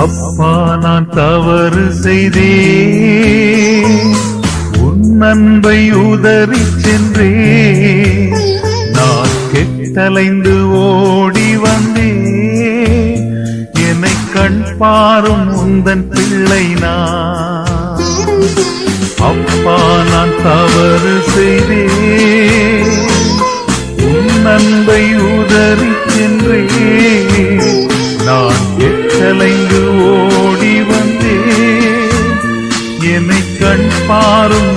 அப்பா நான் தவறு செய்தேன், உன் அன்பை உதறிச் சென்றேன். நான் கெட்டலைந்து ஓடி வந்தேன், என்னை கண் பாரும் உந்தன் பிள்ளை நான். அப்பா நான் தவறு செய்தேன், உன் அன்பை உதறிச் சென்றேன். நான் கெட்டலைந்து ஓடி வந்தேன், என்னை கண் பாரும்